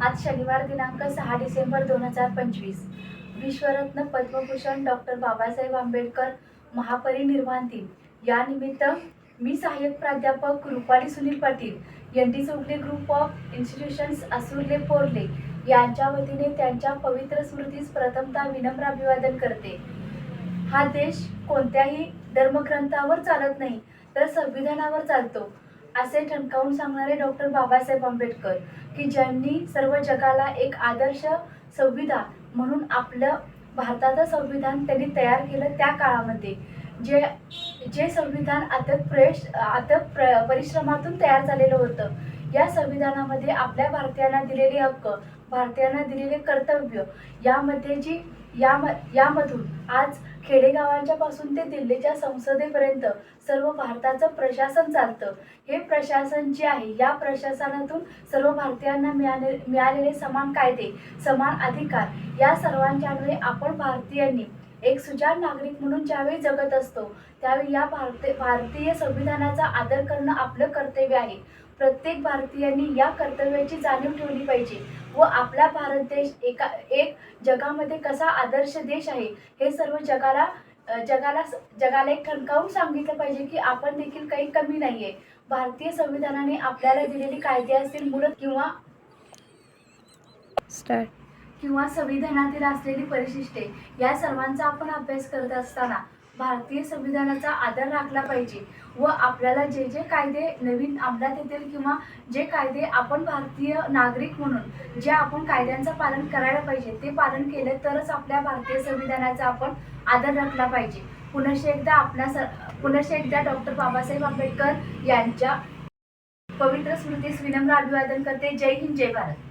आज शनिवार दिनांक 6 डिसेंबर 2025 विश्वरत्न पद्मभूषण डॉक्टर बाबासाहेब आंबेडकर महापरिनिर्वाण दिन या निमित्त मी सहाय्यक प्राध्यापक Rupali Sunil Patil ND Chougule group of institutions Asurle Porle यांच्या वतीने त्यांच्या पवित्र स्मृतीस प्रथमतः विनम्र अभिवादन करते। हा देश कोणत्याही धर्मग्रंथावर चालत नाही तर संविधानावर चालतो असे ठणकावून सांगणारे डॉक्टर बाबासाहेब आंबेडकर की ज्यांनी सर्व जगाला एक आदर्श संविधान म्हणून आपलं भारताचं संविधान त्यांनी तयार केलं। त्या काळामध्ये जे संविधान अथक परिश्रमातून तयार झालेलं होतं। या संविधानामध्ये आपल्या भारतीयांना दिलेले हक्क, भारतीयांना दिलेले कर्तव्य यामधून आज खेडेगावांच्या पासून ते दिल्लीच्या संसदेपर्यंत सर्व भारताचं प्रशासन चालतं। हे प्रशासन जे आहे या प्रशासनातून सर्व भारतीयांना मिळालेले समान कायदे, समान अधिकार या सर्वांच्या अन्वये आपण भारतीयांनी एक सुजाण नागरिक म्हणून ज्यावेळी जगत असतो त्यावेळी या भारतीय संविधानाचा आदर करणं आपलं कर्तव्य आहे। प्रत्येक भारतीयांनी या कर्तव्याची जाणीव ठेवली पाहिजे व आपला भारत देश एक जगामध्ये कसा आदर्श देश आहे हे सर्व जगाला एक ठणकावून सांगितलं पाहिजे की आपण देखील काही कमी नाहीये। भारतीय संविधानाने आपल्याला दिलेली कायदे असतील मुदत किंवा संविधानातील असलेली परिशिष्टे या सर्वांचा आपण अभ्यास करत असताना भारतीय संविधानाचा आदर राखला पाहिजे व आपल्याला जे कायदे नवीन अंमलात येतील किंवा जे कायदे आपण भारतीय नागरिक म्हणून जे आपण कायद्यांचं पालन करायला पाहिजे ते पालन केले तरच आपल्या भारतीय संविधानाचा आपण आदर राखला पाहिजे। पुनश्च एकदा डॉक्टर बाबासाहेब आंबेडकर यांच्या पवित्र स्मृतीस विनम्र अभिवादन करते। जय हिंद, जय भारत।